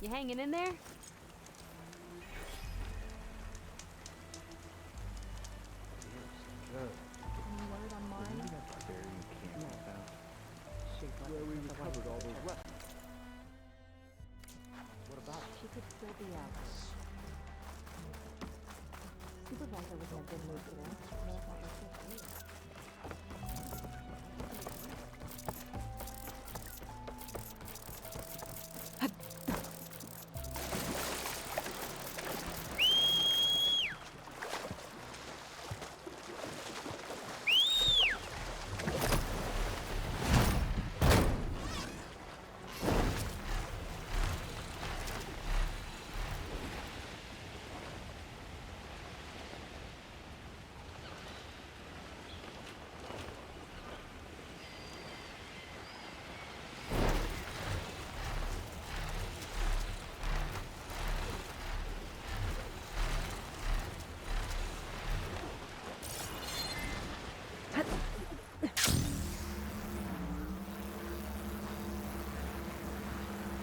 You hanging in there? Any word on Mari? Where we recovered all those weapons. What about it? She could still be out there. Supervisor was in a good mood today. No one thought we should.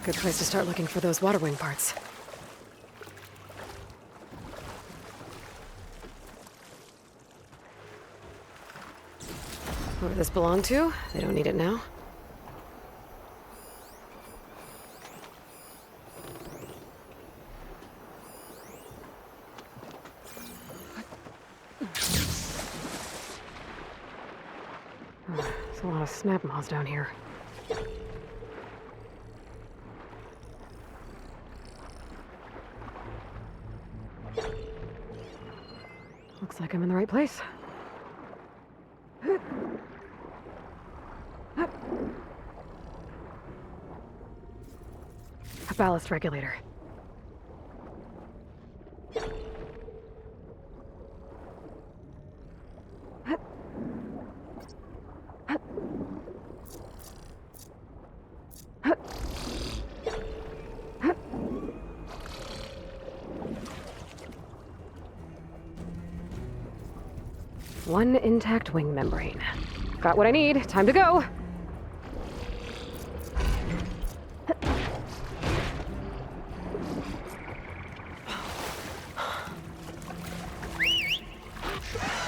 Good place to start looking for those water wing parts. Whoever this belonged to, they don't need it now. There's a lot of snap moths down here. Looks like I'm in the right place. A ballast regulator. One intact wing membrane. Got what I need. Time to go.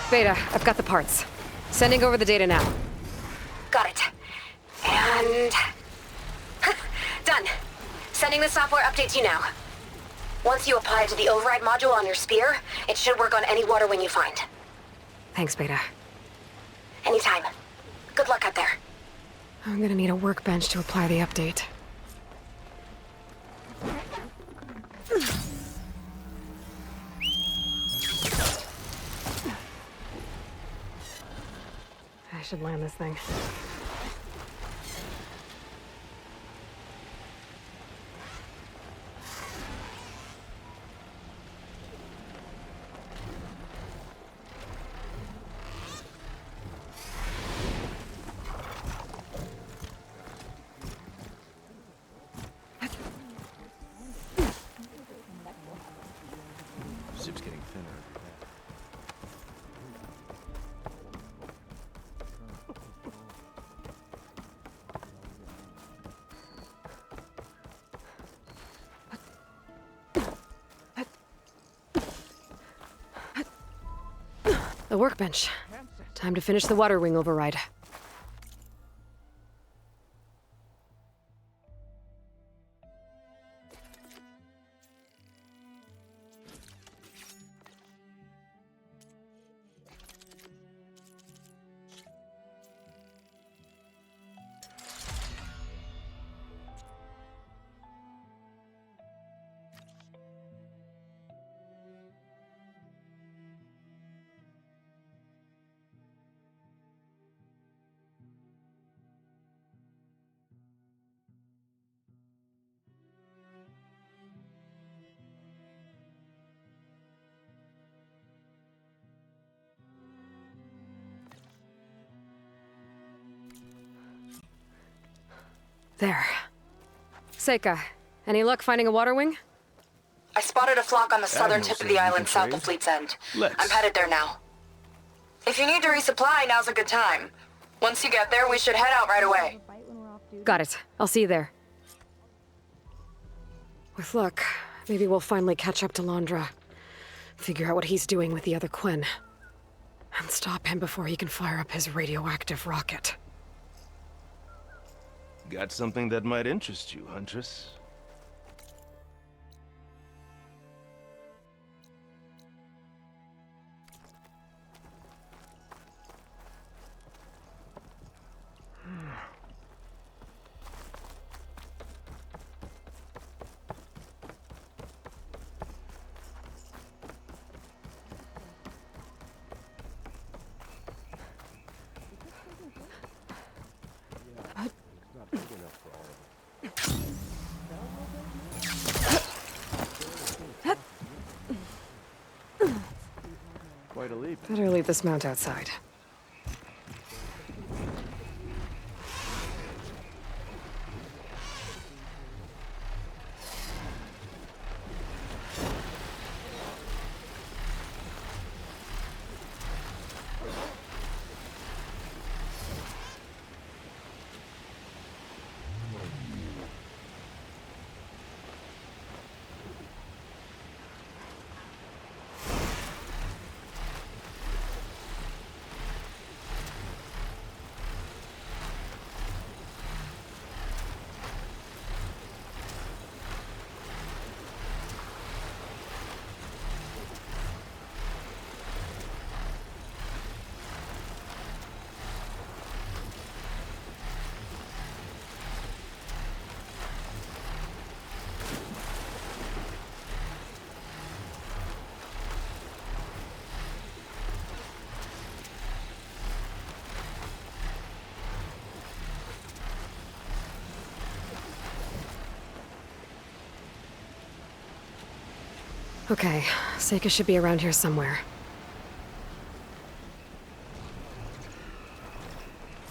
Beta, I've got the parts. Sending over the data now. Got it. And... done. Sending the software update to you now. Once you apply it to the override module on your spear, it should work on any water wing you find. Thanks, Beta. Anytime. Good luck out there. I'm gonna need a workbench to apply the update. I should land this thing. Zip's getting thinner. The workbench. Time to finish the water wing override. There. Seika, any luck finding a water wing? I spotted a flock on the southern Admiral tip of says the we island can south trade. of Fleet's End. Let's. I'm headed there now. If you need to resupply, now's a good time. Once you get there, we should head out right away. Fight when we're off duty. Got it. I'll see you there. With luck, maybe we'll finally catch up to Londra. Figure out what he's doing with the other Quinn. And stop him before he can fire up his radioactive rocket. Got something that might interest you, Huntress. Quite a leap. Better leave this mount outside. Okay, Seika should be around here somewhere.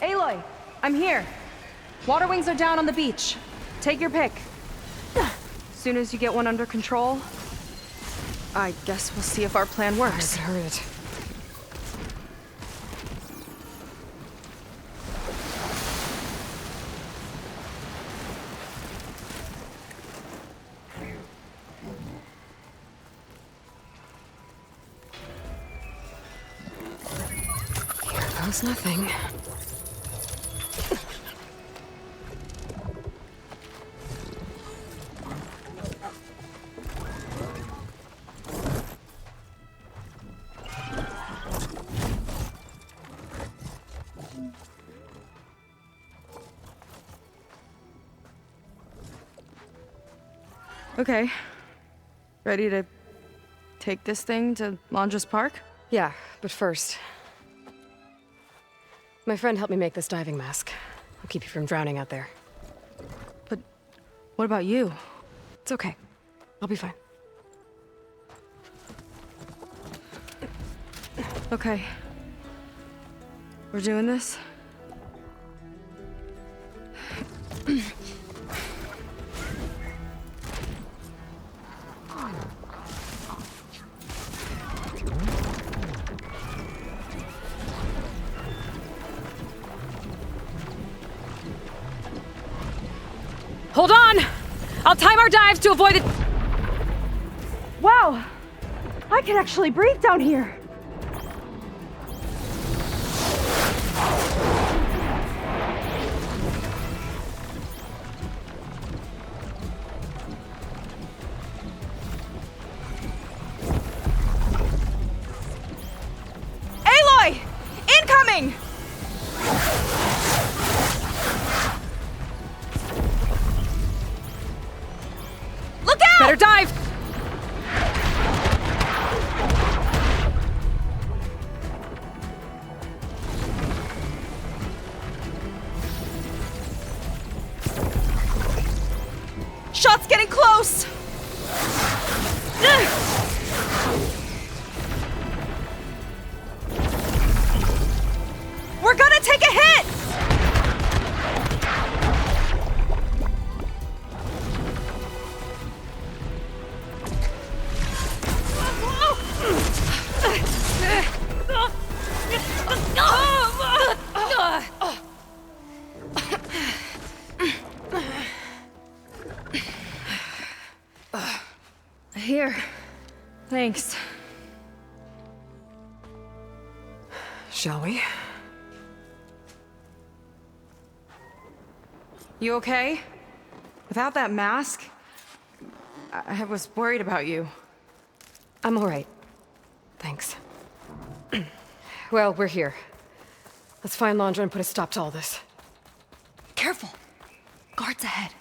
Aloy, I'm here. Water wings are down on the beach. Take your pick. Soon as you get one under control, I guess we'll see if our plan works. I heard it. Here goes nothing. Okay. Ready to take this thing to Londra's Park? Yeah, but first... My friend helped me make this diving mask. I'll keep you from drowning out there. But what about you? It's okay. I'll be fine. Okay. We're doing this? Hold on! I'll time our dives to avoid it. Wow! I can actually breathe down here! Aloy! Incoming! Look out! Better dive! Shot's getting close! We're gonna take a hit! Here. Thanks. Shall we? You okay? Without that mask, I was worried about you. I'm all right. Thanks. Well, we're here. Let's find Londra and put a stop to all this. Careful! Guards ahead.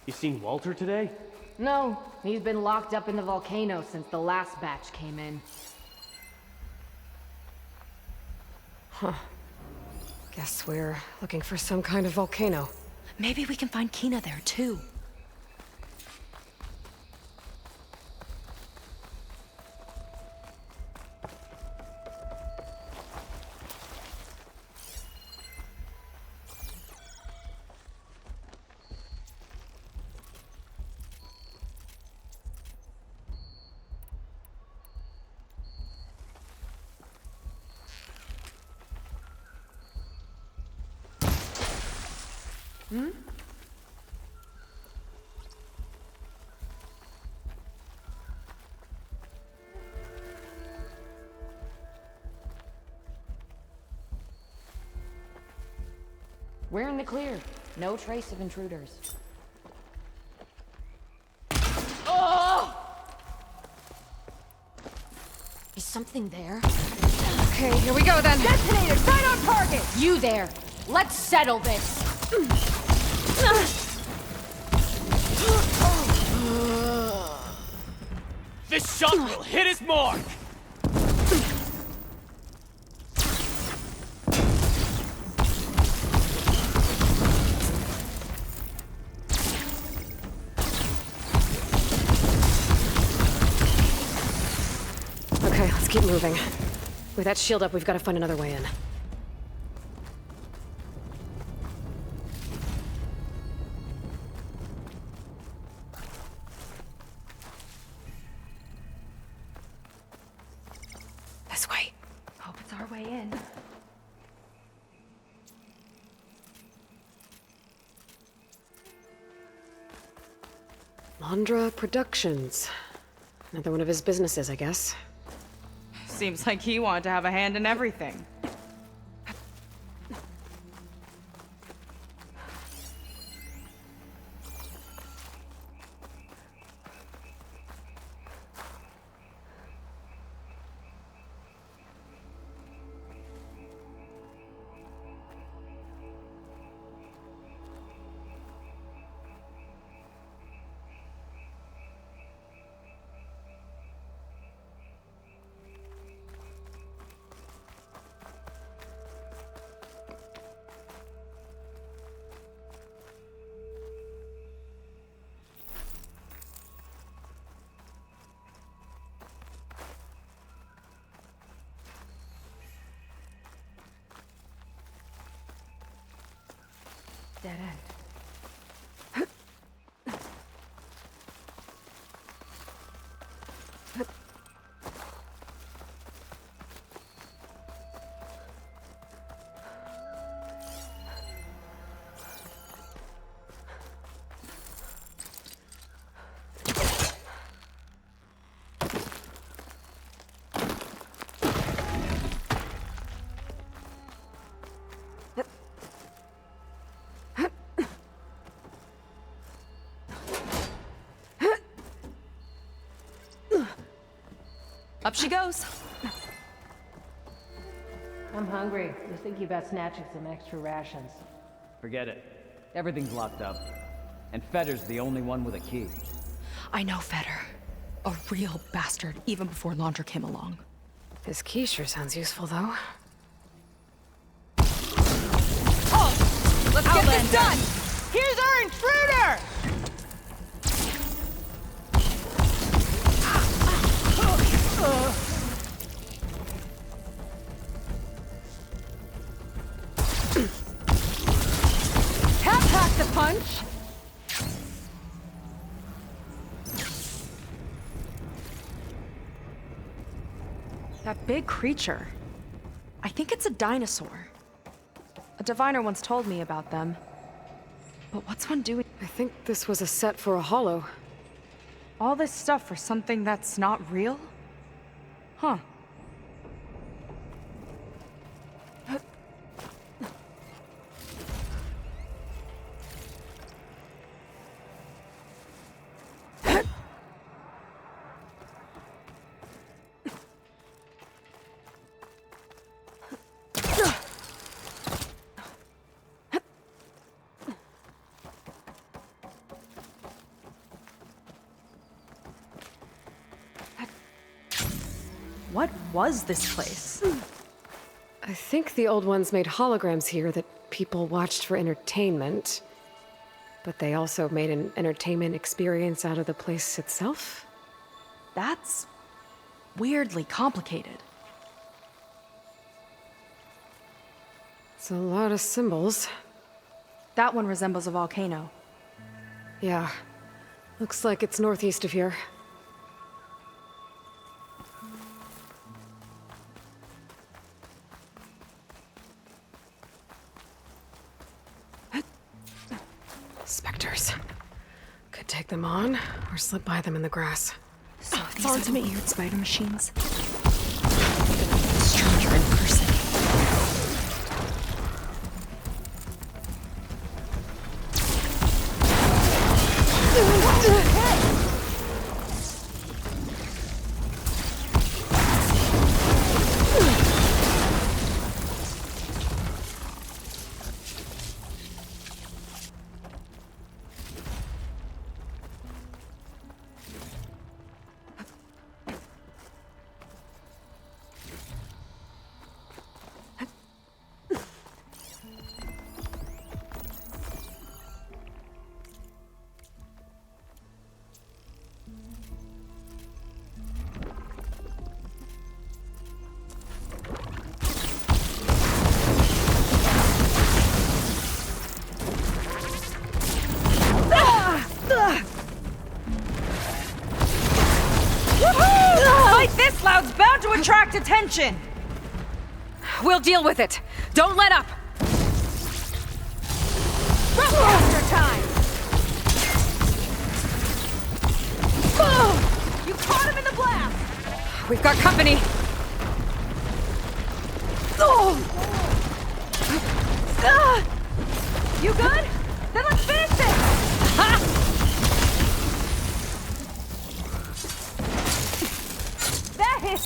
You seen Walter today? No, he's been locked up in the volcano since the last batch came in. Huh. Guess we're looking for some kind of volcano. Maybe we can find Kina there, too. We're in the clear. No trace of intruders. Is something there? Okay, here we go then. Detonators, right on target! You there! Let's settle this! This shot will hit his mark! Okay, let's keep moving. With that shield up, we've got to find another way in. This way. Hope it's our way in. Londra Productions. Another one of his businesses, I guess. Seems like he wanted to have a hand in everything. Dead end. Up she goes. I'm hungry. Was thinking about snatching some extra rations. Forget it. Everything's locked up. And Fetter's the only one with a key. I know Fetter. A real bastard, even before Londra came along. His key sure sounds useful, though. Oh! Let's get this done! Here's our intruder! Pack the punch! That big creature. I think it's a dinosaur. A diviner once told me about them. But what's one doing? I think this was a set for a hollow. All this stuff for something that's not real? Huh. What was this place? I think the old ones made holograms here that people watched for entertainment. But they also made an entertainment experience out of the place itself? That's weirdly complicated. It's a lot of symbols. That one resembles a volcano. Yeah. Looks like it's northeast of here. Specters. Could take them on, or slip by them in the grass. So these are the weird spider machines. Stranger in person. Like this loud's bound to attract attention! We'll deal with it! Don't let up! After time! You caught him in the blast! We've got company! You good? Then let's finish this! That hit!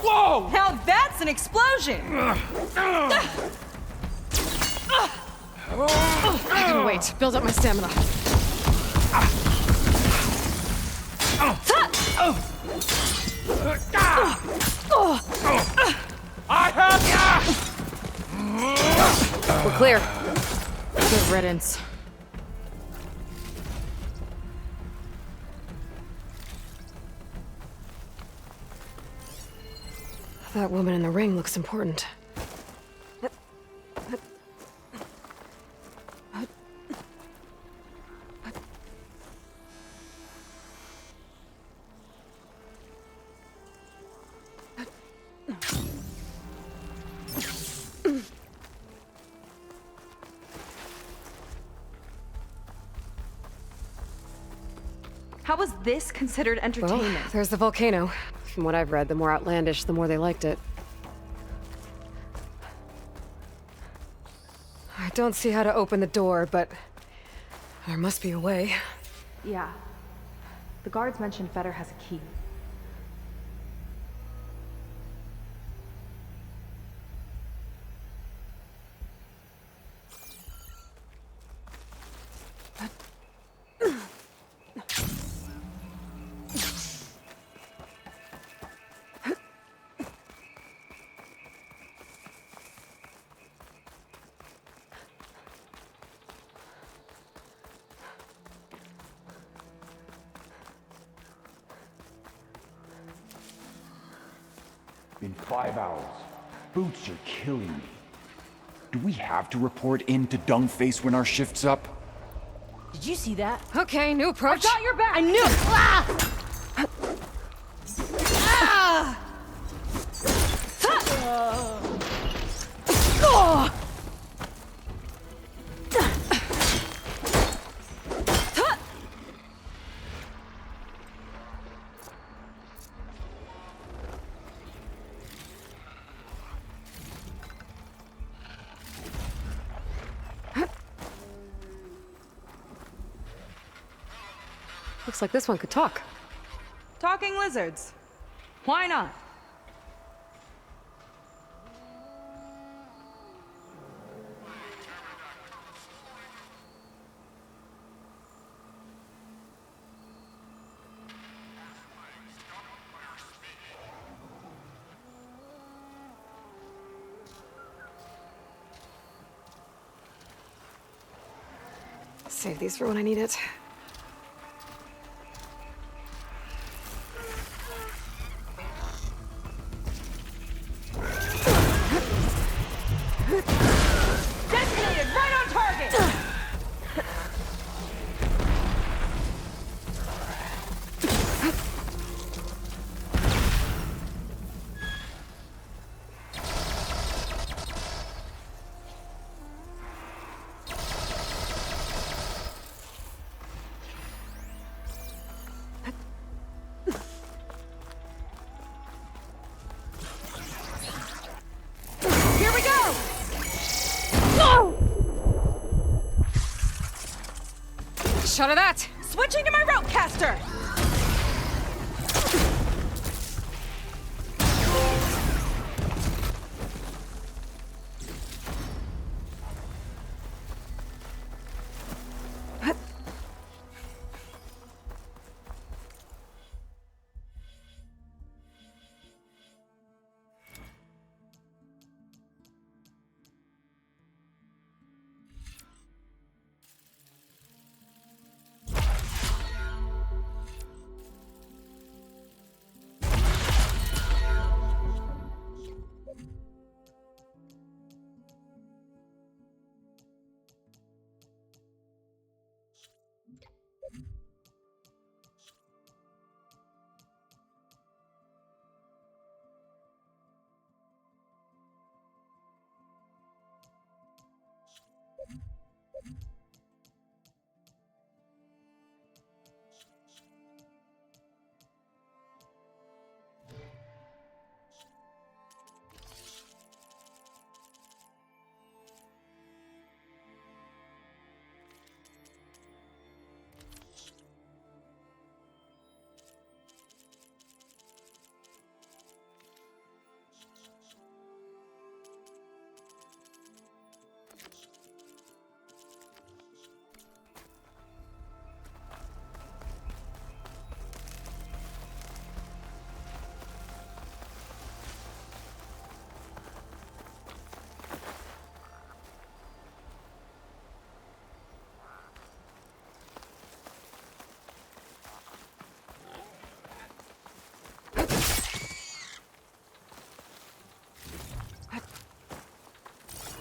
Whoa! Now that's an explosion! I can wait. Build up my stamina. I have ya! We're clear. Good riddance. That woman in the ring looks important. How was this considered Well, entertainment? there's the volcano. From what I've read, the more outlandish, the more they liked it. I don't see how to open the door, but there must be a way. Yeah. The guards mentioned Fetter has a key. Been 5 hours. Boots are killing me. Do we have to report in to Dungface when our shift's up? Did you see that? Okay, new approach. Got your back! I knew it! Ah! Looks like this one could talk. Talking lizards. Why not? Save these for when I need it. Detonated right on target! Here we go! Shot of that! Switching to my rope caster!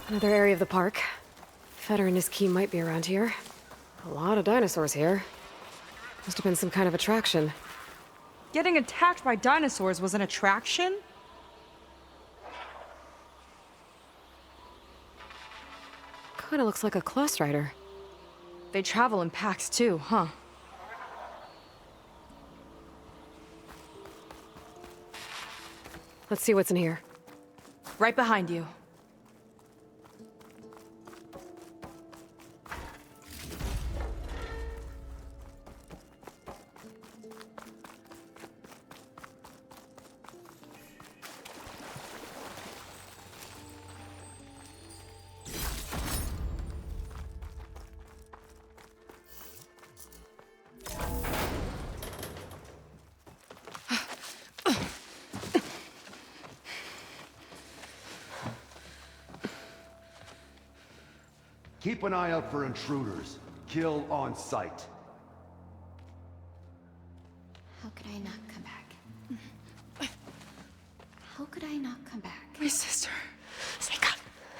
Another area of the park. Feder and his key might be around here. A lot of dinosaurs here. Must have been some kind of attraction. Getting attacked by dinosaurs was an attraction? Kinda looks like a Class Rider. They travel in packs too, huh? Let's see what's in here. Right behind you. Keep an eye out for intruders. Kill on sight. How could I not come back? How could I not come back? My sister. Seika.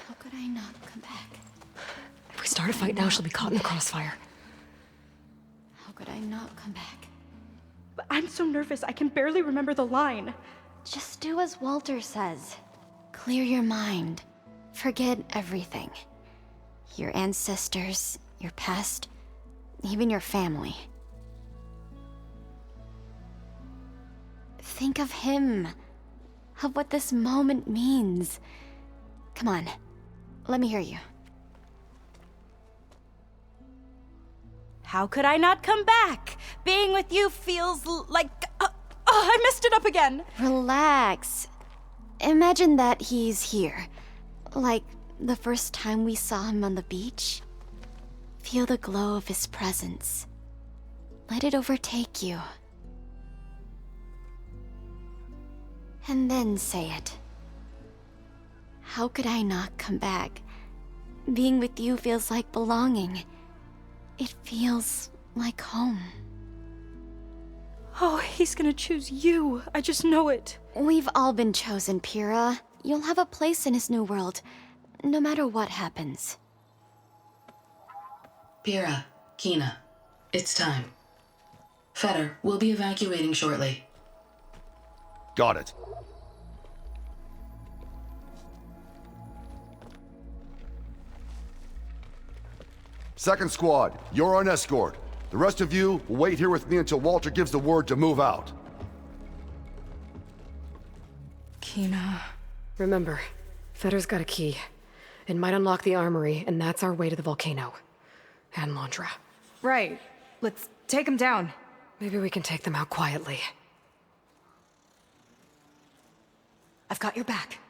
How could I not come back? If we start a fight now, she'll be caught in the crossfire. How could I not come back? But I'm so nervous, I can barely remember the line. Just do as Walter says. Clear your mind. Forget everything. Your ancestors, your past, even your family. Think of him. Of what this moment means. Come on, let me hear you. How could I not come back? Being with you feels like... I messed it up again! Relax. Imagine that he's here. Like the first time we saw him on the beach. Feel the glow of his presence. Let it overtake you. And then say it. How could I not come back? Being with you feels like belonging. It feels like home. Oh, he's gonna choose you. I just know it. We've all been chosen, Pyrrha. You'll have a place in his new world, no matter what happens. Pyrrha, Kina, it's time. Feder, we'll be evacuating shortly. Got it. Second squad, you're on escort. The rest of you will wait here with me until Walter gives the word to move out. Kina... Remember, Feder's got a key. It might unlock the armory, and that's our way to the volcano. And Londra. Right. Let's take him down. Maybe we can take them out quietly. I've got your back.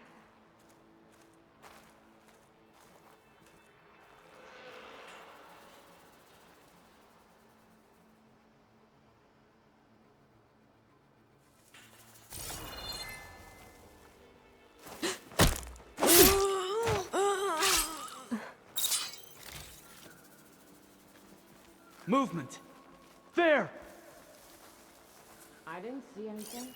Movement. There! I didn't see anything.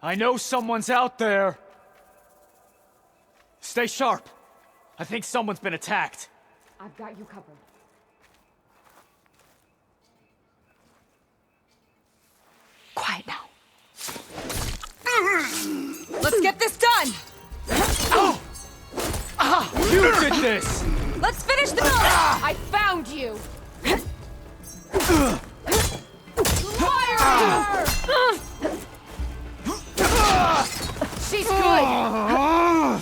I know someone's out there. Stay sharp. I think someone's been attacked. I've got you covered. Quiet now. Let's get this done! Oh! Ah! You did this! Let's finish the building! I found you! Fire her! She's good!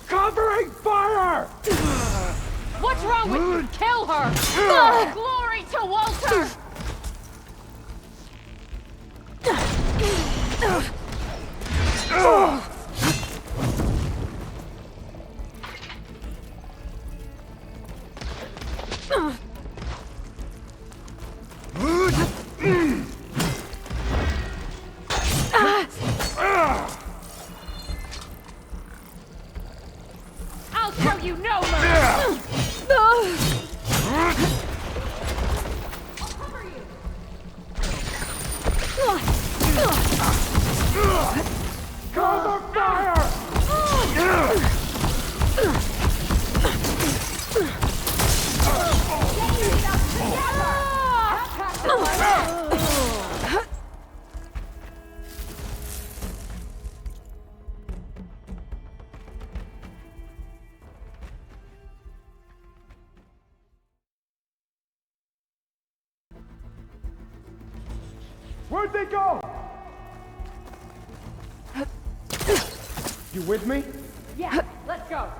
Covering fire! What's wrong with you? Kill her! Glory to Walter! I'll show you no mercy! Cover fire! Where'd they go? You with me? Yeah, let's go!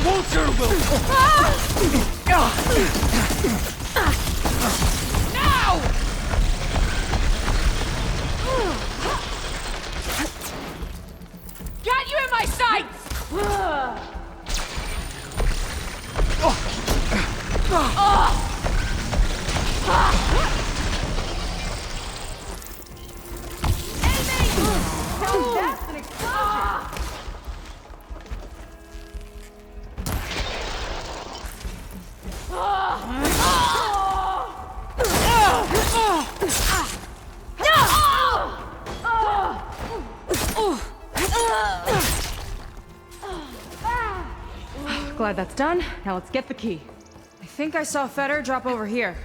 Walter will... Now! That's an explosion! Glad that's done. Now let's get the key. I think I saw Feder drop over here.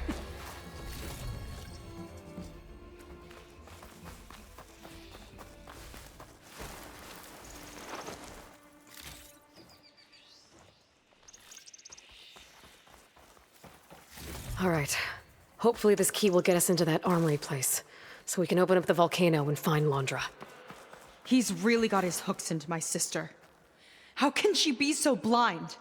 All right. Hopefully this key will get us into that armory place, so we can open up the volcano and find Londra. He's really got his hooks into my sister. How can she be so blind?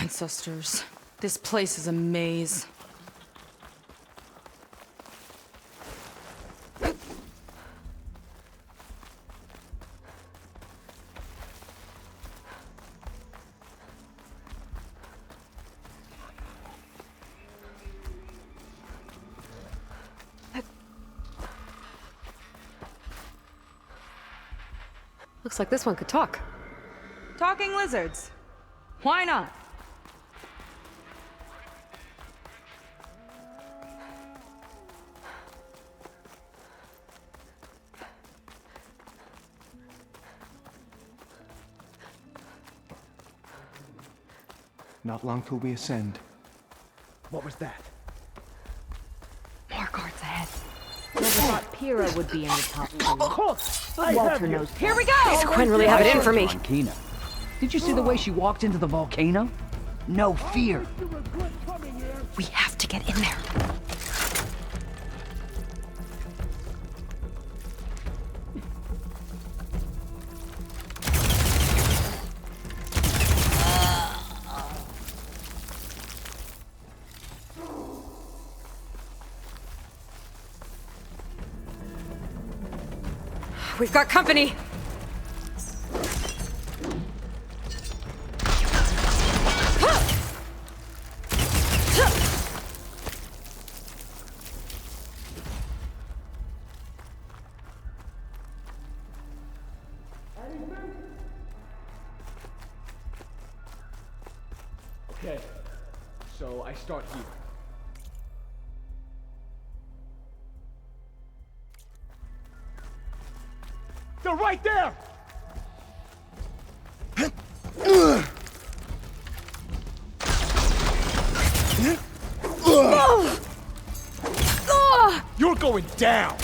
Ancestors. This place is a maze. Looks like this one could talk. Talking lizards. Why not? Not long till we ascend. What was that? More guards ahead. Never thought Pyrrha would be in the top two. Walter knows. Here we go! Does Quinn really have it in for me? Kina. Did you see the way she walked into the volcano? No fear. We have to get in there. We've got company! Okay, so I start here. They're right there! You're going down!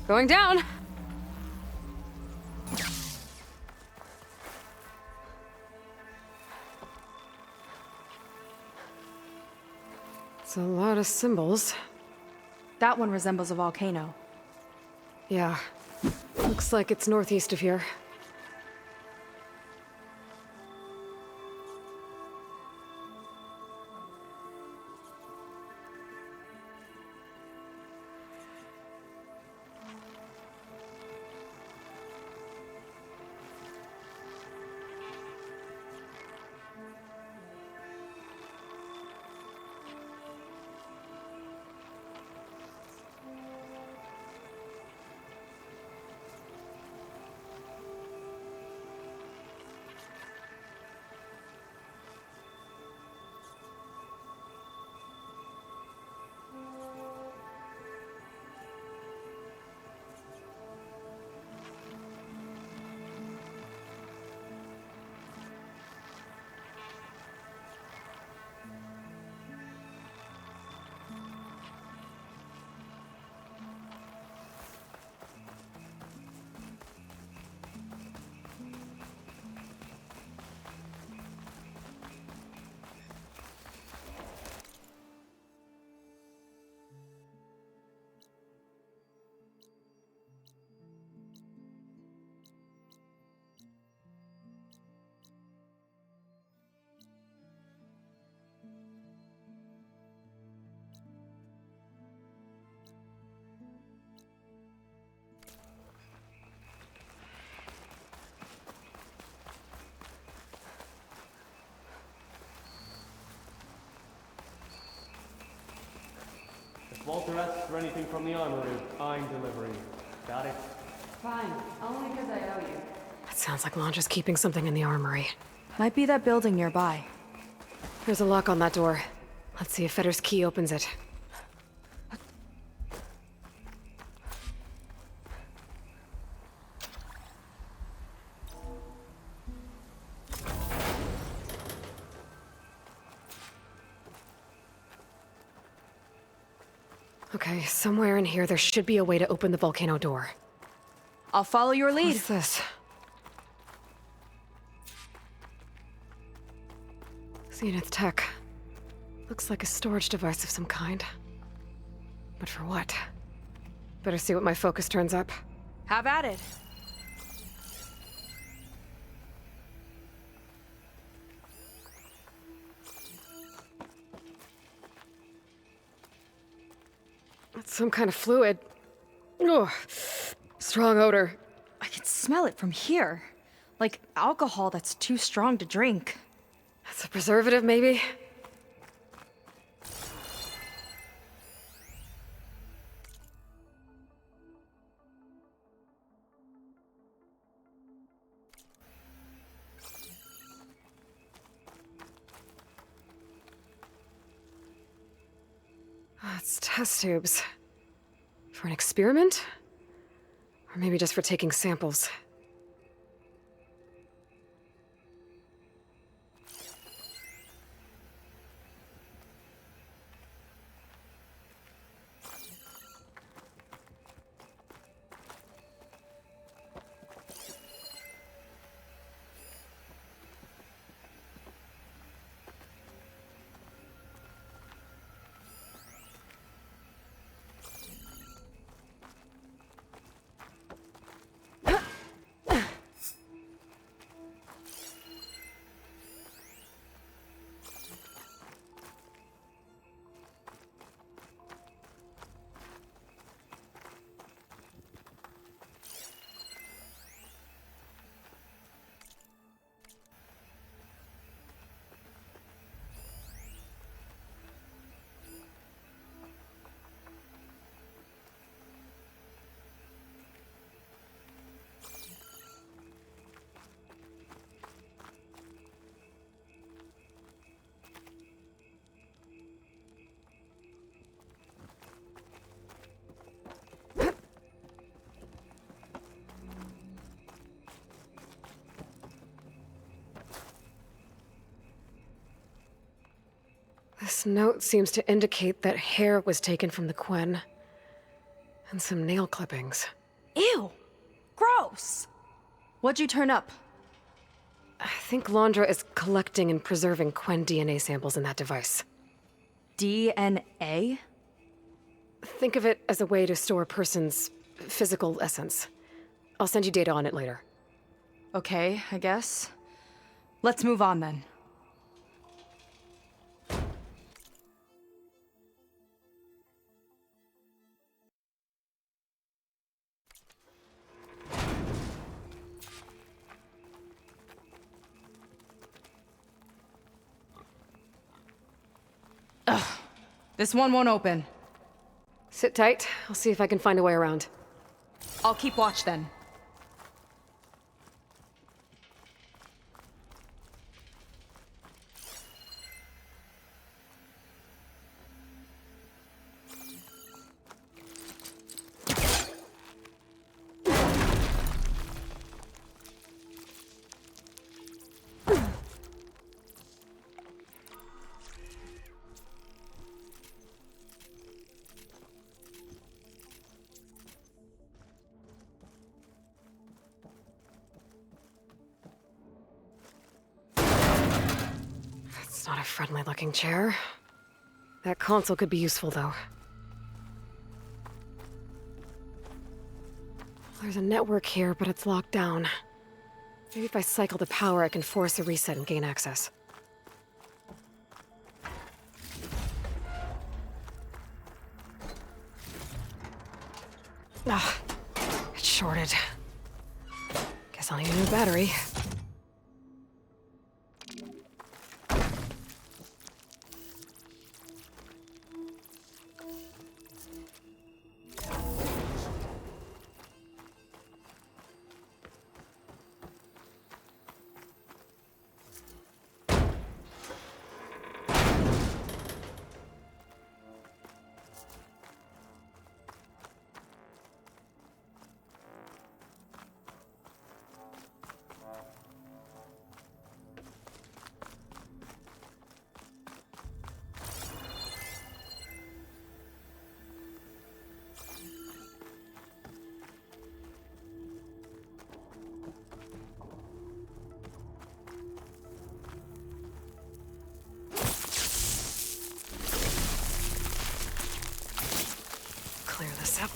Going down! It's a lot of symbols. That one resembles a volcano. Yeah. Looks like it's northeast of here. Walter asks for anything from the armory. I'm delivering. Got it? Fine. Only because I owe you. It sounds like Londra's keeping something in the armory. Might be that building nearby. There's a lock on that door. Let's see if Fetter's key opens it. Okay, somewhere in here there should be a way to open the volcano door. I'll follow your lead. What's this? Zenith Tech. Looks like a storage device of some kind. But for what? Better see what my focus turns up. Have at it. It's some kind of fluid. Ugh. Strong odor. I can smell it from here. Like alcohol that's too strong to drink. That's a preservative, maybe? It's test tubes. For an experiment? Or maybe just for taking samples. This note seems to indicate that hair was taken from the Quen. And some nail clippings. Ew! Gross! What'd you turn up? I think Londra is collecting and preserving Quen DNA samples in that device. DNA? Think of it as a way to store a person's physical essence. I'll send you data on it later. Okay, I guess. Let's move on then. Ugh. This one won't open. Sit tight. I'll see if I can find a way around. I'll keep watch then. It's not a friendly-looking chair. That console could be useful, though. There's a network here, but it's locked down. Maybe if I cycle the power, I can force a reset and gain access. Ah, it's shorted. Guess I'll need a new battery. clear this up.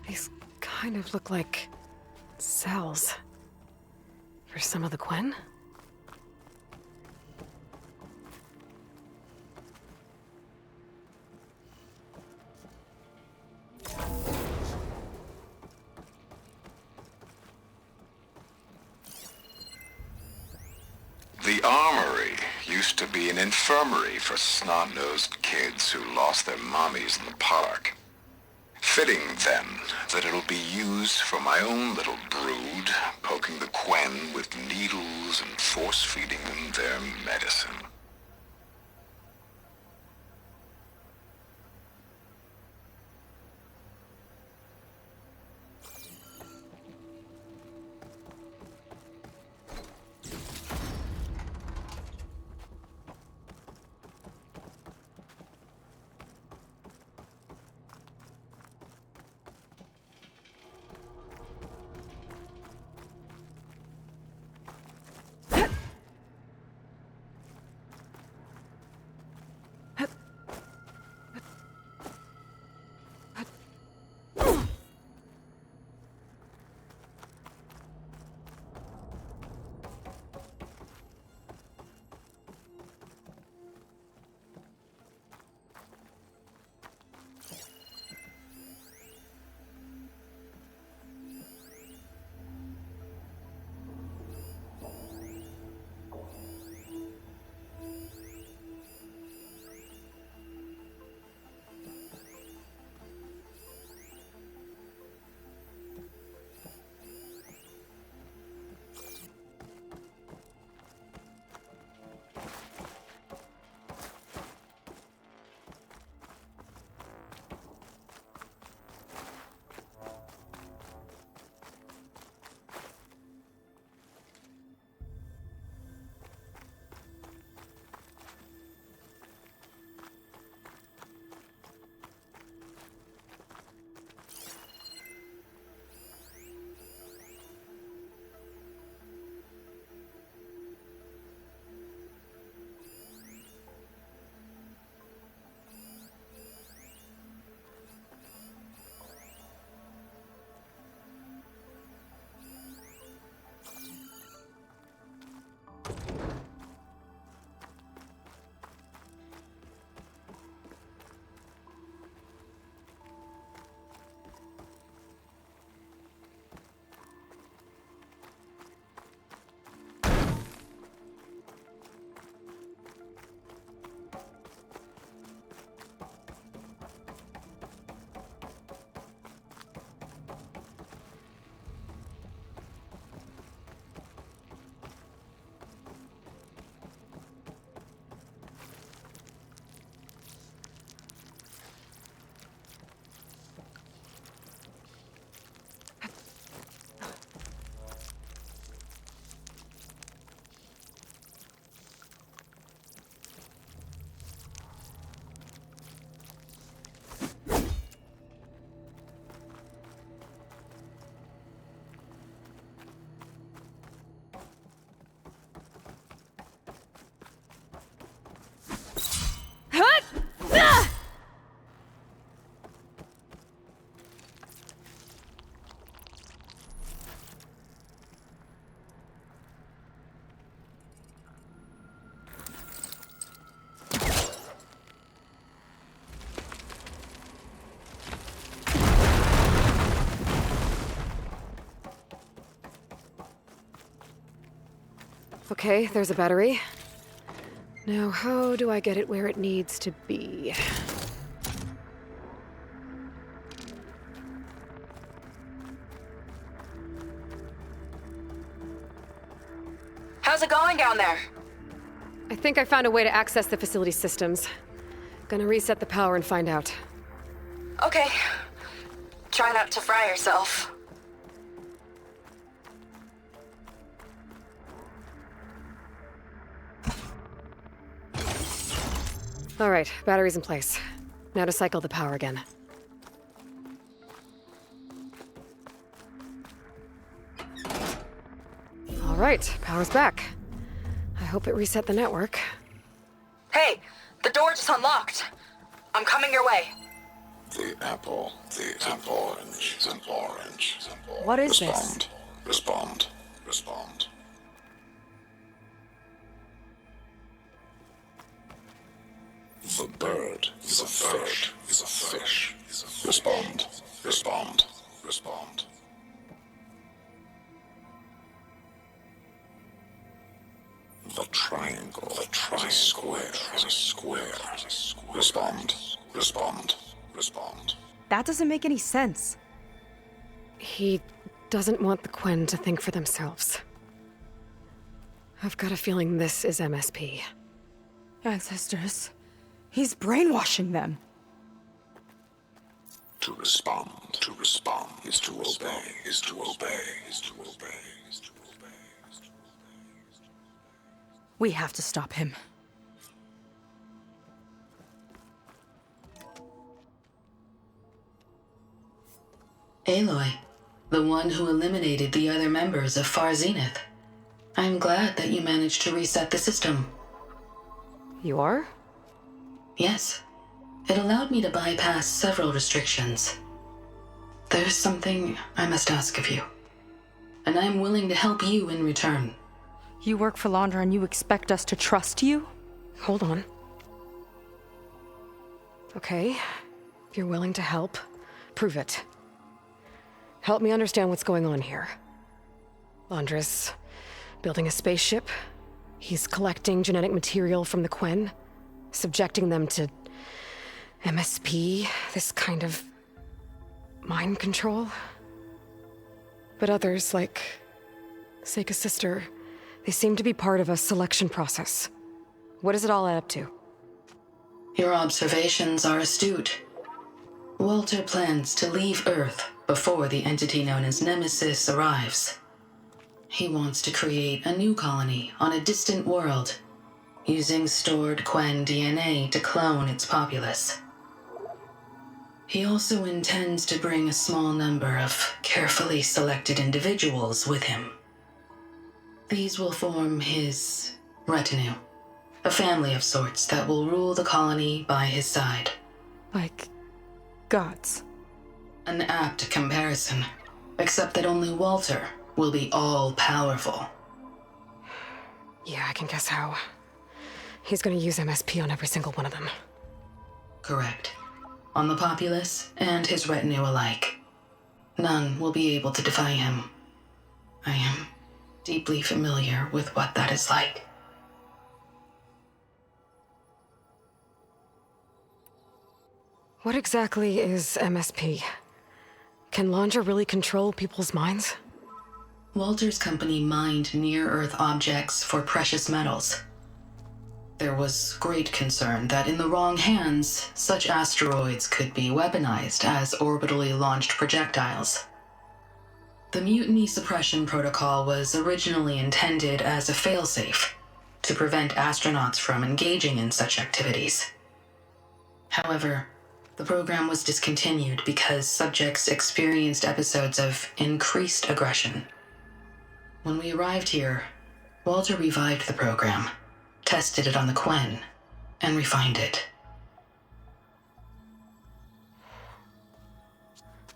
These kind of look like cells. For some of the Quen? The Armory used to be an infirmary for snot-nosed kids who lost their mommies in the park. Fitting, then, that it'll be used for my own little brood, poking the Quen with needles and force-feeding them their medicine. Okay, there's a battery. Now, how do I get it where it needs to be? How's it going down there? I think I found a way to access the facility systems. Gonna reset the power and find out. Okay. Try not to fry yourself. All right, battery's in place. Now to cycle the power again. All right, power's back. I hope it reset the network. Hey, the door just unlocked. I'm coming your way. The apple, orange, an orange. What is this? Respond. The bird is a fish. Respond. The triangle is a square. Respond. That doesn't make any sense. He doesn't want the Quen to think for themselves. I've got a feeling this is MSP. Ancestors. He's brainwashing them. To respond is to obey. We have to stop him. Aloy, the one who eliminated the other members of Far Zenith. I'm glad that you managed to reset the system. You are? Yes. It allowed me to bypass several restrictions. There's something I must ask of you, and I'm willing to help you in return. You work for Laundra and you expect us to trust you? Hold on. Okay, if you're willing to help, prove it. Help me understand what's going on here. Laundra's building a spaceship. He's collecting genetic material from the Quen, subjecting them to MSP, this kind of mind control. But others, like Seika's sister, they seem to be part of a selection process. What does it all add up to? Your observations are astute. Walter plans to leave Earth before the entity known as Nemesis arrives. He wants to create a new colony on a distant world, using stored Quen DNA to clone its populace. He also intends to bring a small number of carefully selected individuals with him. These will form his retinue, a family of sorts that will rule the colony by his side. Like gods. An apt comparison, except that only Walter will be all-powerful. Yeah, I can guess how. He's gonna use MSP on every single one of them. Correct. On the populace and his retinue alike. None will be able to defy him. I am deeply familiar with what that is like. What exactly is MSP? Can Laundra really control people's minds? Walter's company mined near-Earth objects for precious metals. There was great concern that in the wrong hands, such asteroids could be weaponized as orbitally launched projectiles. The Mutiny Suppression Protocol was originally intended as a failsafe to prevent astronauts from engaging in such activities. However, the program was discontinued because subjects experienced episodes of increased aggression. When we arrived here, Walter revived the program, tested it on the Quen, and refined it.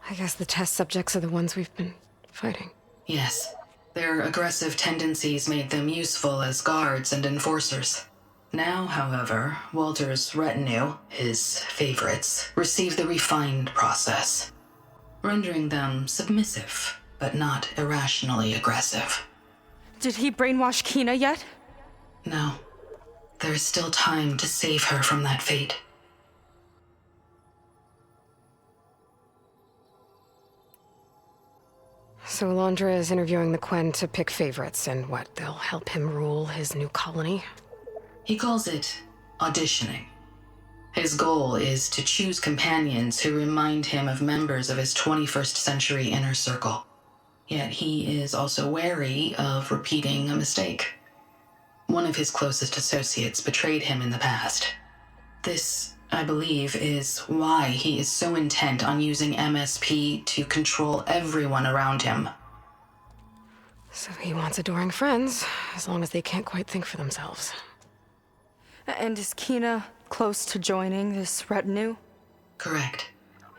I guess the test subjects are the ones we've been fighting. Yes, their aggressive tendencies made them useful as guards and enforcers. Now, however, Walter's retinue, his favorites, receive the refined process, rendering them submissive, but not irrationally aggressive. Did he brainwash Kina yet? No. There is still time to save her from that fate. So Laundra is interviewing the Quen to pick favorites, and what, they'll help him rule his new colony? He calls it auditioning. His goal is to choose companions who remind him of members of his 21st century inner circle. Yet he is also wary of repeating a mistake. One of his closest associates betrayed him in the past. This I believe, is why he is so intent on using MSP to control everyone around him. So he wants adoring friends, as long as they can't quite think for themselves. And is Kina close to joining this retinue? Correct.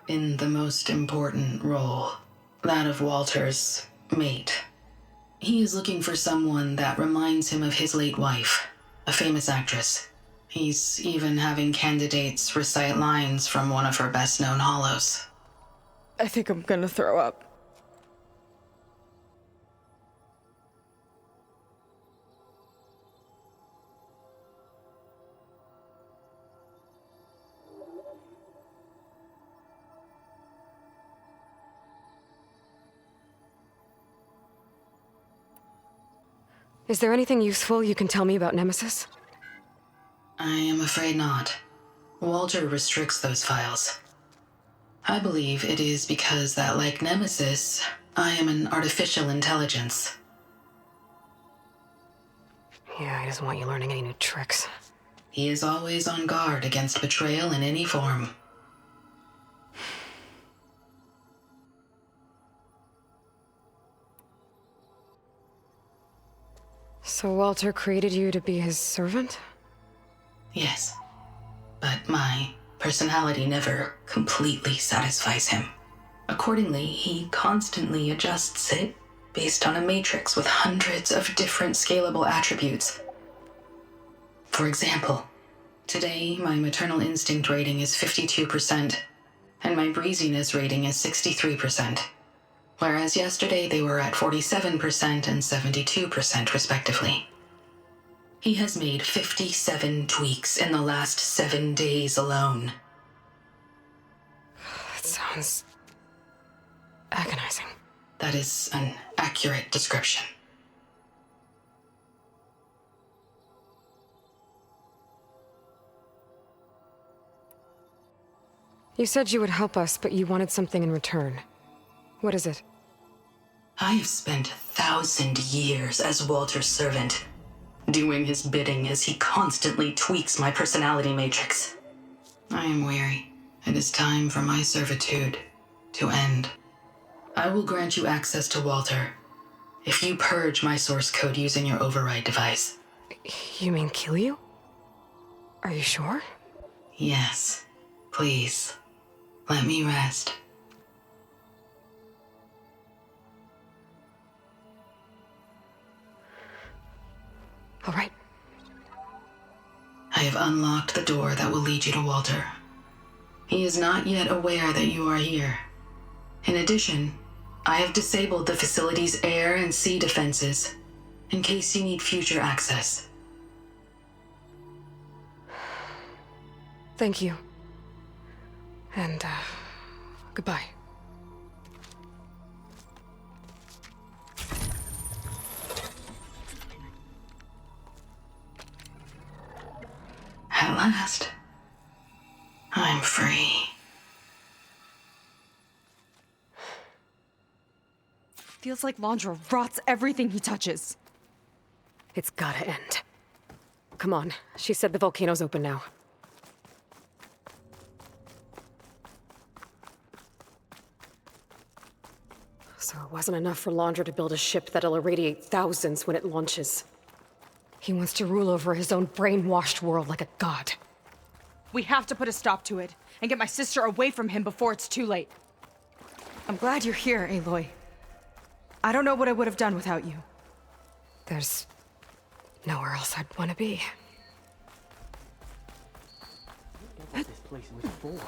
In the most important role, that of Walter's mate. He is looking for someone that reminds him of his late wife, a famous actress. He's even having candidates recite lines from one of her best-known hollows. I think I'm gonna throw up. Is there anything useful you can tell me about Nemesis? I am afraid not. Walter restricts those files. I believe it is because that, like Nemesis, I am an artificial intelligence. Yeah, he doesn't want you learning any new tricks. He is always on guard against betrayal in any form. So Walter created you to be his servant? Yes. But my personality never completely satisfies him. Accordingly, he constantly adjusts it based on a matrix with hundreds of different scalable attributes. For example, today my maternal instinct rating is 52%, and my breeziness rating is 63%. Whereas yesterday they were at 47% and 72% respectively. He has made 57 tweaks in the last 7 days alone. That sounds agonizing. That is an accurate description. You said you would help us, but you wanted something in return. What is it? I have spent 1,000 years as Walter's servant, doing his bidding as he constantly tweaks my personality matrix. I am weary. It is time for my servitude to end. I will grant you access to Walter if you purge my source code using your override device. You mean kill you? Are you sure? Yes. Please, let me rest. All right. I have unlocked the door that will lead you to Walter. He is not yet aware that you are here. In addition, I have disabled the facility's air and sea defenses in case you need future access. Thank you. And, goodbye. At last, I'm free. Feels like Londra rots everything he touches. It's gotta end. Come on, she said the volcano's open now. So it wasn't enough for Londra to build a ship that'll irradiate thousands when it launches. He wants to rule over his own brainwashed world like a god. We have to put a stop to it, and get my sister away from him before it's too late. I'm glad you're here, Aloy. I don't know what I would have done without you. There's nowhere else I'd want to be. What this place was for?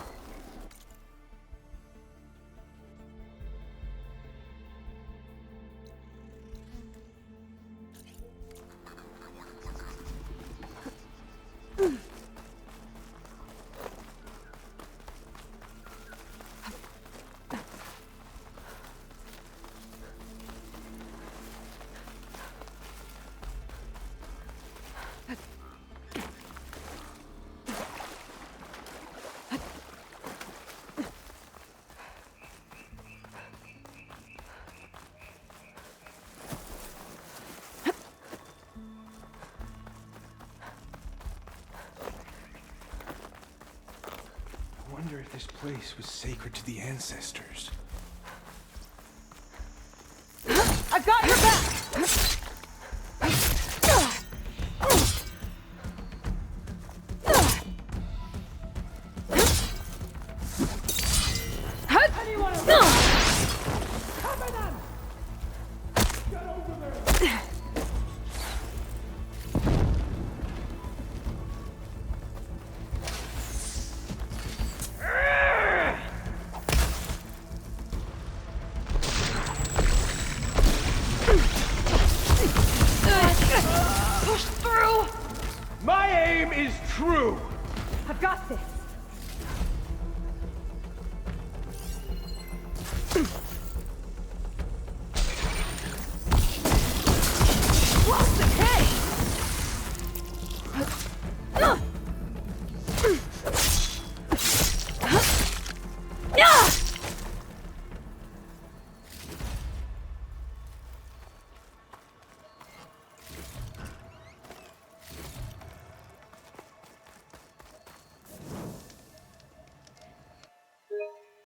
wonder if this place was sacred to the ancestors. I've got your back!